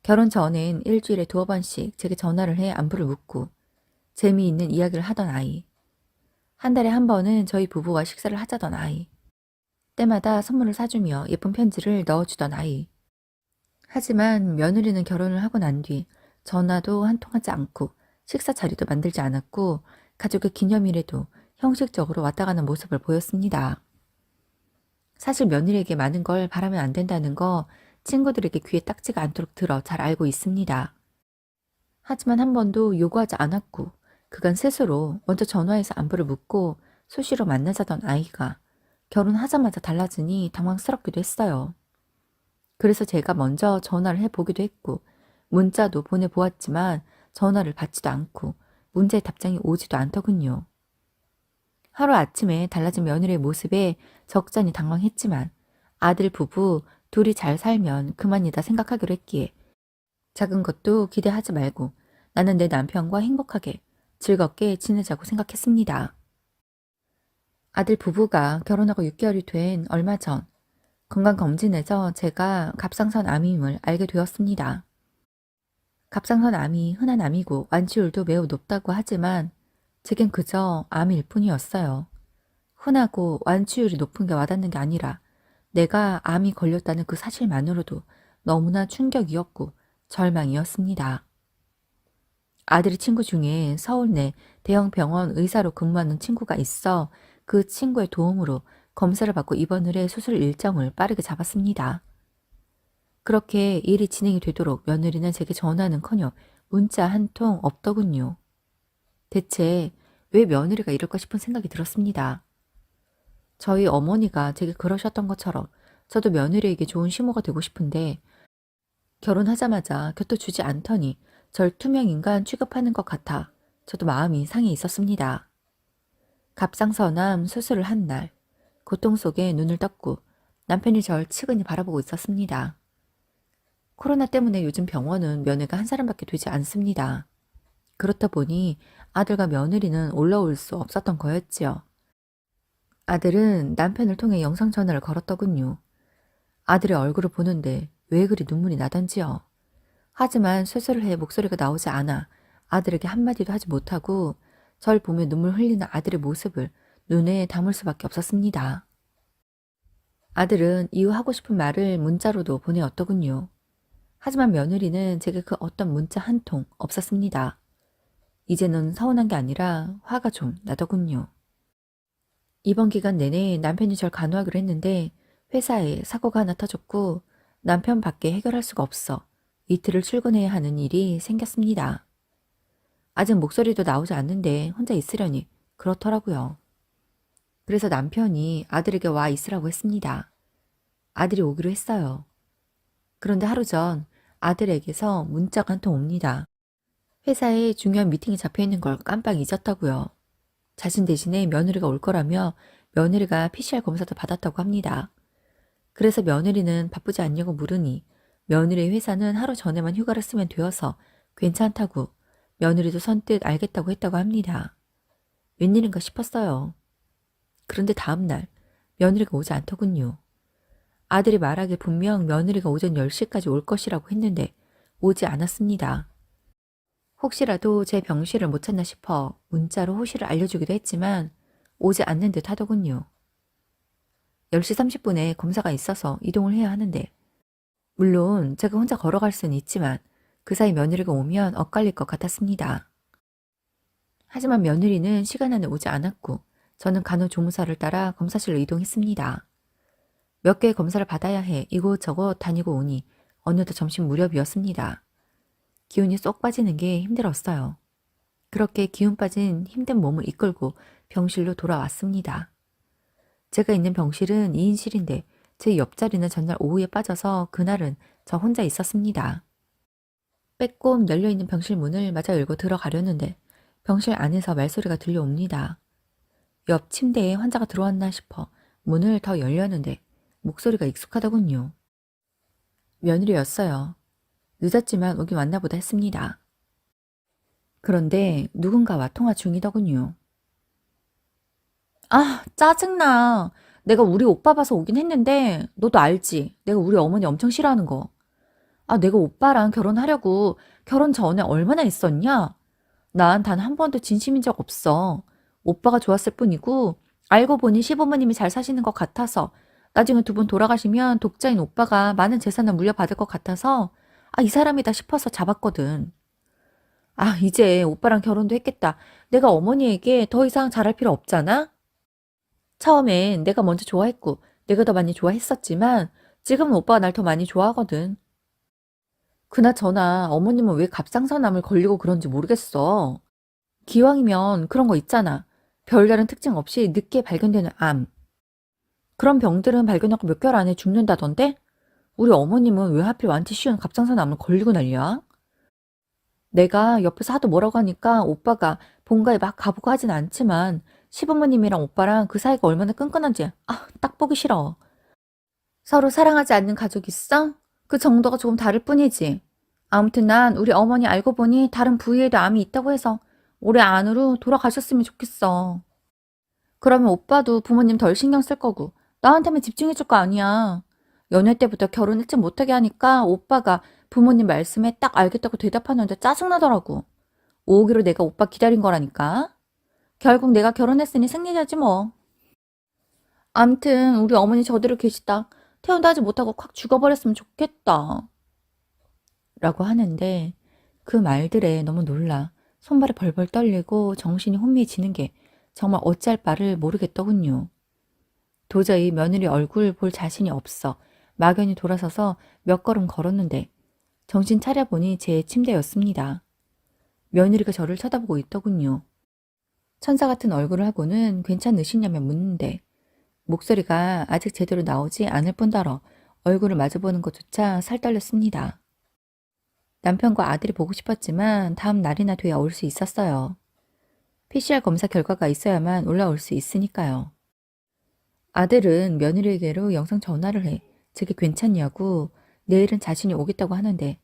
결혼 전엔 일주일에 2번씩 제게 전화를 해 안부를 묻고 재미있는 이야기를 하던 아이. 한 달에 한 번은 저희 부부와 식사를 하자던 아이. 때마다 선물을 사주며 예쁜 편지를 넣어주던 아이. 하지만 며느리는 결혼을 하고 난 뒤 전화도 한 통 하지 않고 식사 자리도 만들지 않았고 가족의 기념일에도 형식적으로 왔다 가는 모습을 보였습니다. 사실 며느리에게 많은 걸 바라면 안 된다는 거 친구들에게 귀에 딱지가 않도록 들어 잘 알고 있습니다. 하지만 한 번도 요구하지 않았고 그간 스스로 먼저 전화해서 안부를 묻고 수시로 만나자던 아이가 결혼하자마자 달라지니 당황스럽기도 했어요. 그래서 제가 먼저 전화를 해보기도 했고 문자도 보내보았지만 전화를 받지도 않고 문자의 답장이 오지도 않더군요. 하루아침에 달라진 며느리의 모습에 적잖이 당황했지만 아들 부부 둘이 잘 살면 그만이다 생각하기로 했기에 작은 것도 기대하지 말고 나는 내 남편과 행복하게 즐겁게 지내자고 생각했습니다. 아들 부부가 결혼하고 6개월이 된 얼마 전 건강검진에서 제가 갑상선 암임을 알게 되었습니다. 갑상선 암이 흔한 암이고 완치율도 매우 높다고 하지만 제겐 그저 암일 뿐이었어요. 흔하고 완치율이 높은 게 와닿는 게 아니라 내가 암이 걸렸다는 그 사실만으로도 너무나 충격이었고 절망이었습니다. 아들의 친구 중에 서울 내 대형 병원 의사로 근무하는 친구가 있어 그 친구의 도움으로 검사를 받고 입원을 해 수술 일정을 빠르게 잡았습니다. 그렇게 일이 진행이 되도록 며느리는 제게 전화는커녕 문자 한 통 없더군요. 대체 왜 며느리가 이럴까 싶은 생각이 들었습니다. 저희 어머니가 제게 그러셨던 것처럼 저도 며느리에게 좋은 시모가 되고 싶은데 결혼하자마자 곁도 주지 않더니 절 투명인간 취급하는 것 같아 저도 마음이 상해 있었습니다. 갑상선암 수술을 한 날 고통 속에 눈을 떴고 남편이 절 측은히 바라보고 있었습니다. 코로나 때문에 요즘 병원은 면회가 한 사람밖에 되지 않습니다. 그렇다 보니 아들과 며느리는 올라올 수 없었던 거였지요. 아들은 남편을 통해 영상 전화를 걸었더군요. 아들의 얼굴을 보는데 왜 그리 눈물이 나던지요. 하지만 수술을 해 목소리가 나오지 않아 아들에게 한마디도 하지 못하고 절 보며 눈물 흘리는 아들의 모습을 눈에 담을 수밖에 없었습니다. 아들은 이후 하고 싶은 말을 문자로도 보내었더군요. 하지만 며느리는 제게 그 어떤 문자 한 통 없었습니다. 이제는 서운한 게 아니라 화가 좀 나더군요. 이번 기간 내내 남편이 절 간호하기로 했는데 회사에 사고가 하나 터졌고 남편 밖에 해결할 수가 없어 이틀을 출근해야 하는 일이 생겼습니다. 아직 목소리도 나오지 않는데 혼자 있으려니 그렇더라고요. 그래서 남편이 아들에게 와 있으라고 했습니다. 아들이 오기로 했어요. 그런데 하루 전 아들에게서 문자가 한 통 옵니다. 회사에 중요한 미팅이 잡혀 있는 걸 깜빡 잊었다고요. 자신 대신에 며느리가 올 거라며 며느리가 PCR 검사도 받았다고 합니다. 그래서 며느리는 바쁘지 않냐고 물으니 며느리의 회사는 하루 전에만 휴가를 쓰면 되어서 괜찮다고 며느리도 선뜻 알겠다고 했다고 합니다. 웬일인가 싶었어요. 그런데 다음날 며느리가 오지 않더군요. 아들이 말하길 분명 며느리가 오전 10시까지 올 것이라고 했는데 오지 않았습니다. 혹시라도 제 병실을 못 찾나 싶어 문자로 호시를 알려주기도 했지만 오지 않는 듯 하더군요. 10시 30분에 검사가 있어서 이동을 해야 하는데 물론 제가 혼자 걸어갈 수는 있지만 그 사이 며느리가 오면 엇갈릴 것 같았습니다. 하지만 며느리는 시간 안에 오지 않았고 저는 간호조무사를 따라 검사실로 이동했습니다. 몇 개의 검사를 받아야 해 이곳저곳 다니고 오니 어느덧 점심 무렵이었습니다. 기운이 쏙 빠지는 게 힘들었어요. 그렇게 기운 빠진 힘든 몸을 이끌고 병실로 돌아왔습니다. 제가 있는 병실은 2인실인데 제 옆자리는 전날 오후에 빠져서 그날은 저 혼자 있었습니다. 빼꼼 열려있는 병실 문을 마저 열고 들어가려는데 병실 안에서 말소리가 들려옵니다. 옆 침대에 환자가 들어왔나 싶어 문을 더 열려는데 목소리가 익숙하더군요. 며느리였어요. 늦었지만 오긴 왔나 보다 했습니다. 그런데 누군가와 통화 중이더군요. 아, 짜증나. 내가 우리 오빠 봐서 오긴 했는데 너도 알지? 내가 우리 어머니 엄청 싫어하는 거. 아, 내가 오빠랑 결혼하려고 결혼 전에 얼마나 있었냐? 난 단 한 번도 진심인 적 없어. 오빠가 좋았을 뿐이고 알고 보니 시부모님이 잘 사시는 것 같아서 나중에 두 분 돌아가시면 독자인 오빠가 많은 재산을 물려받을 것 같아서 아, 이 사람이다 싶어서 잡았거든. 아, 이제 오빠랑 결혼도 했겠다. 내가 어머니에게 더 이상 잘할 필요 없잖아? 처음엔 내가 먼저 좋아했고 내가 더 많이 좋아했었지만 지금은 오빠가 날 더 많이 좋아하거든. 그나저나 어머님은 왜 갑상선암을 걸리고 그런지 모르겠어. 기왕이면 그런 거 있잖아. 별다른 특징 없이 늦게 발견되는 암. 그런 병들은 발견하고 몇 개월 안에 죽는다던데? 우리 어머님은 왜 하필 완치 쉬운 갑상선암을 걸리고 난리야? 내가 옆에서 하도 뭐라고 하니까 오빠가 본가에 막 가보고 하진 않지만 시부모님이랑 오빠랑 그 사이가 얼마나 끈끈한지 딱 보기 싫어. 서로 사랑하지 않는 가족 있어? 그 정도가 조금 다를 뿐이지. 아무튼 난 우리 어머니 알고 보니 다른 부위에도 암이 있다고 해서 올해 안으로 돌아가셨으면 좋겠어. 그러면 오빠도 부모님 덜 신경 쓸 거고 나한테만 집중해 줄 거 아니야. 연애 때부터 결혼 일찍 못하게 하니까 오빠가 부모님 말씀에 딱 알겠다고 대답하는데 짜증나더라고. 오기로 내가 오빠 기다린 거라니까. 결국 내가 결혼했으니 승리자지 뭐. 암튼 우리 어머니 저대로 계시다. 태어나도 하지 못하고 콱 죽어버렸으면 좋겠다. 라고 하는데 그 말들에 너무 놀라 손발이 벌벌 떨리고 정신이 혼미해지는 게 정말 어찌할 바를 모르겠더군요. 도저히 며느리 얼굴 볼 자신이 없어 막연히 돌아서서 몇 걸음 걸었는데 정신 차려보니 제 침대였습니다. 며느리가 저를 쳐다보고 있더군요. 천사 같은 얼굴을 하고는 괜찮으시냐며 묻는데 목소리가 아직 제대로 나오지 않을 뿐더러 얼굴을 마주보는 것조차 살떨렸습니다. 남편과 아들이 보고 싶었지만 다음 날이나 돼야 올 수 있었어요. PCR 검사 결과가 있어야만 올라올 수 있으니까요. 아들은 며느리에게로 영상 전화를 해 제게 괜찮냐고 내일은 자신이 오겠다고 하는데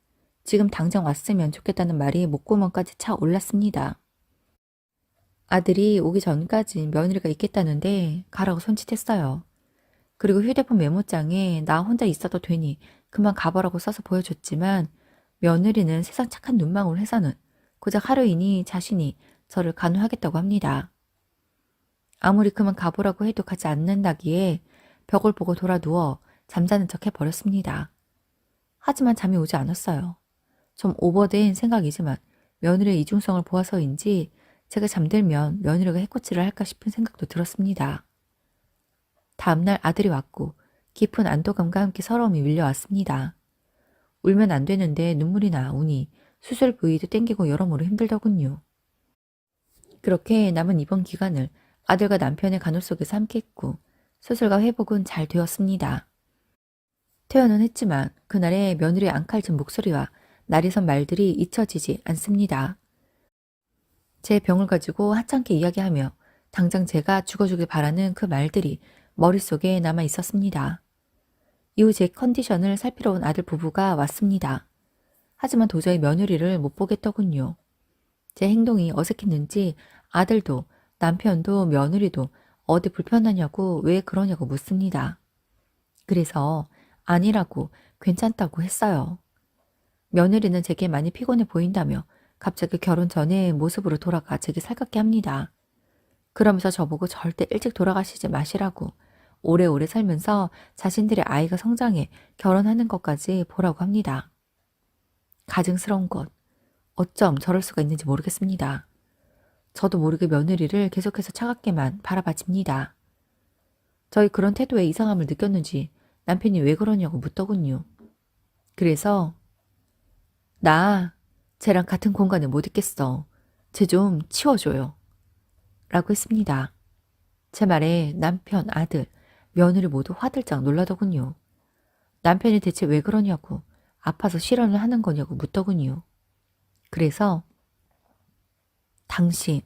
지금 당장 왔으면 좋겠다는 말이 목구멍까지 차 올랐습니다. 아들이 오기 전까지 며느리가 있겠다는데 가라고 손짓했어요. 그리고 휴대폰 메모장에 나 혼자 있어도 되니 그만 가보라고 써서 보여줬지만 며느리는 세상 착한 눈망울 해서는 고작 하루이니 자신이 저를 간호하겠다고 합니다. 아무리 그만 가보라고 해도 가지 않는다기에 벽을 보고 돌아 누워 잠자는 척 해버렸습니다. 하지만 잠이 오지 않았어요. 좀 오버된 생각이지만 며느리의 이중성을 보아서인지 제가 잠들면 며느리가 해코지를 할까 싶은 생각도 들었습니다. 다음날 아들이 왔고 깊은 안도감과 함께 서러움이 밀려왔습니다. 울면 안 되는데 눈물이 나오니 수술 부위도 땡기고 여러모로 힘들더군요. 그렇게 남은 입원 기간을 아들과 남편의 간호 속에서 함께했고 수술과 회복은 잘 되었습니다. 퇴원은 했지만 그날의 며느리의 앙칼진 목소리와 날이 선 말들이 잊혀지지 않습니다. 제 병을 가지고 하찮게 이야기하며 당장 제가 죽어주길 바라는 그 말들이 머릿속에 남아 있었습니다. 이후 제 컨디션을 살피러 온 아들 부부가 왔습니다. 하지만 도저히 며느리를 못 보겠더군요. 제 행동이 어색했는지 아들도 남편도 며느리도 어디 불편하냐고 왜 그러냐고 묻습니다. 그래서 아니라고 괜찮다고 했어요. 며느리는 제게 많이 피곤해 보인다며 갑자기 결혼 전에 모습으로 돌아가 제게 살갑게 합니다. 그러면서 저보고 절대 일찍 돌아가시지 마시라고 오래오래 살면서 자신들의 아이가 성장해 결혼하는 것까지 보라고 합니다. 가증스러운 것. 어쩜 저럴 수가 있는지 모르겠습니다. 저도 모르게 며느리를 계속해서 차갑게만 바라봐집니다. 저희 그런 태도에 이상함을 느꼈는지 남편이 왜 그러냐고 묻더군요. 그래서 나 쟤랑 같은 공간에 못 있겠어. 쟤 좀 치워줘요. 라고 했습니다. 제 말에 남편, 아들, 며느리 모두 화들짝 놀라더군요. 남편이 대체 왜 그러냐고, 아파서 실언을 하는 거냐고 묻더군요. 그래서 당신,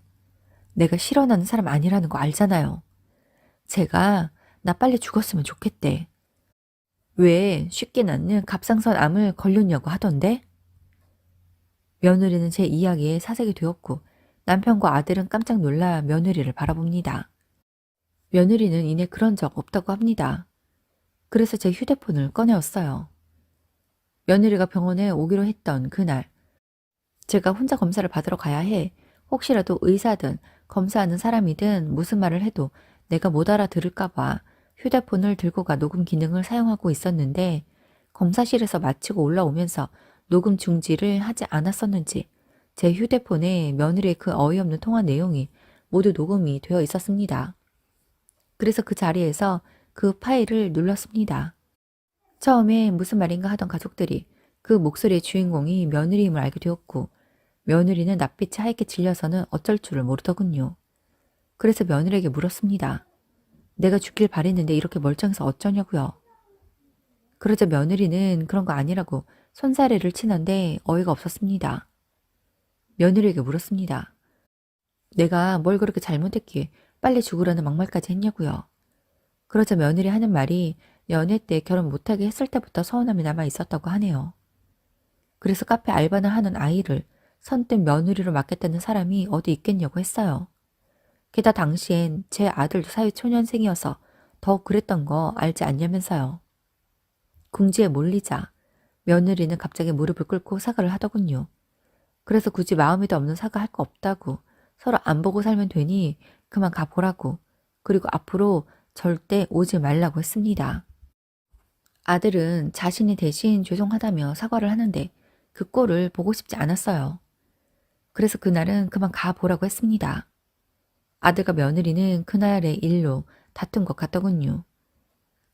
내가 실언하는 사람 아니라는 거 알잖아요. 제가 나 빨리 죽었으면 좋겠대. 왜 쉽게 낫는 갑상선 암을 걸렸냐고 하던데? 며느리는 제 이야기에 사색이 되었고 남편과 아들은 깜짝 놀라 며느리를 바라봅니다. 며느리는 이내 그런 적 없다고 합니다. 그래서 제 휴대폰을 꺼내었어요. 며느리가 병원에 오기로 했던 그날, 제가 혼자 검사를 받으러 가야 해. 혹시라도 의사든 검사하는 사람이든 무슨 말을 해도 내가 못 알아들을까 봐 휴대폰을 들고 가 녹음 기능을 사용하고 있었는데 검사실에서 마치고 올라오면서 녹음 중지를 하지 않았었는지 제 휴대폰에 며느리의 그 어이없는 통화 내용이 모두 녹음이 되어 있었습니다. 그래서 그 자리에서 그 파일을 눌렀습니다. 처음에 무슨 말인가 하던 가족들이 그 목소리의 주인공이 며느리임을 알게 되었고 며느리는 낯빛이 하얗게 질려서는 어쩔 줄을 모르더군요. 그래서 며느리에게 물었습니다. 내가 죽길 바랬는데 이렇게 멀쩡해서 어쩌냐고요. 그러자 며느리는 그런 거 아니라고 손사래를 치는데 어이가 없었습니다. 며느리에게 물었습니다. 내가 뭘 그렇게 잘못했기에 빨리 죽으라는 막말까지 했냐고요. 그러자 며느리 하는 말이 연애 때 결혼 못하게 했을 때부터 서운함이 남아 있었다고 하네요. 그래서 카페 알바나 하는 아이를 선뜻 며느리로 맡겠다는 사람이 어디 있겠냐고 했어요. 게다가 당시엔 제 아들도 사회초년생이어서 더욱 그랬던 거 알지 않냐면서요. 궁지에 몰리자 며느리는 갑자기 무릎을 꿇고 사과를 하더군요. 그래서 굳이 마음에도 없는 사과할 거 없다고 서로 안 보고 살면 되니 그만 가보라고 그리고 앞으로 절대 오지 말라고 했습니다. 아들은 자신이 대신 죄송하다며 사과를 하는데 그 꼴을 보고 싶지 않았어요. 그래서 그날은 그만 가보라고 했습니다. 아들과 며느리는 그날의 일로 다툰 것 같더군요.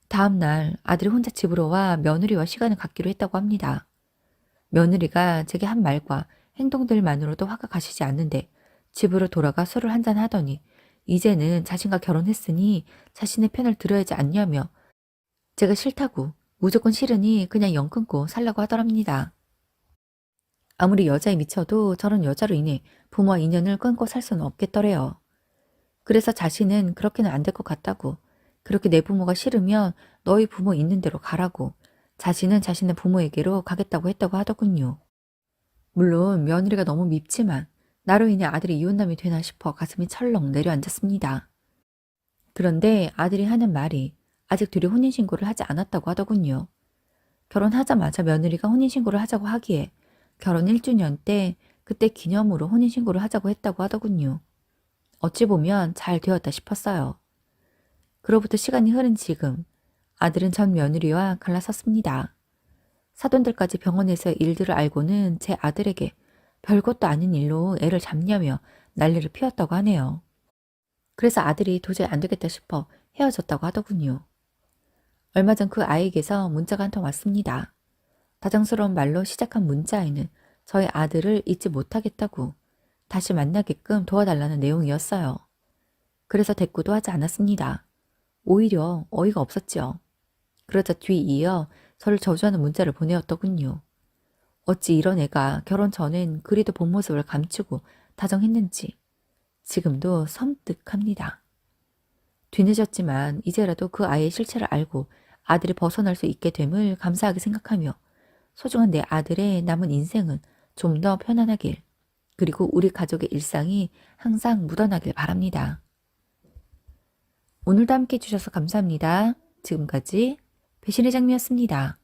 다음 날 아들이 혼자 집으로 와 며느리와 시간을 갖기로 했다고 합니다. 며느리가 제게 한 말과 행동들만으로도 화가 가시지 않는데 집으로 돌아가 술을 한잔 하더니 이제는 자신과 결혼했으니 자신의 편을 들어야지 않냐며 제가 싫다고 무조건 싫으니 그냥 영 끊고 살라고 하더랍니다. 아무리 여자에 미쳐도 저런 여자로 인해 부모와 인연을 끊고 살 수는 없겠더래요. 그래서 자신은 그렇게는 안 될 것 같다고 그렇게 내 부모가 싫으면 너희 부모 있는 대로 가라고 자신은 자신의 부모에게로 가겠다고 했다고 하더군요. 물론 며느리가 너무 밉지만 나로 인해 아들이 이혼남이 되나 싶어 가슴이 철렁 내려앉았습니다. 그런데 아들이 하는 말이 아직 둘이 혼인신고를 하지 않았다고 하더군요. 결혼하자마자 며느리가 혼인신고를 하자고 하기에 결혼 1주년 때 그때 기념으로 혼인신고를 하자고 했다고 하더군요. 어찌 보면 잘 되었다 싶었어요. 그로부터 시간이 흐른 지금 아들은 전 며느리와 갈라섰습니다. 사돈들까지 병원에서의 일들을 알고는 제 아들에게 별것도 아닌 일로 애를 잡냐며 난리를 피웠다고 하네요. 그래서 아들이 도저히 안 되겠다 싶어 헤어졌다고 하더군요. 얼마 전 그 아이에게서 문자가 한 통 왔습니다. 다정스러운 말로 시작한 문자에는 저희 아들을 잊지 못하겠다고 다시 만나게끔 도와달라는 내용이었어요. 그래서 대꾸도 하지 않았습니다. 오히려 어이가 없었지요. 그러자 뒤이어 저를 저주하는 문자를 보내었더군요. 어찌 이런 애가 결혼 전엔 그리도 본 모습을 감추고 다정했는지 지금도 섬뜩합니다. 뒤늦었지만 이제라도 그 아이의 실체를 알고 아들이 벗어날 수 있게 됨을 감사하게 생각하며 소중한 내 아들의 남은 인생은 좀 더 편안하길 그리고 우리 가족의 일상이 항상 묻어나길 바랍니다. 오늘도 함께 해주셔서 감사합니다. 지금까지 배신의 장미였습니다.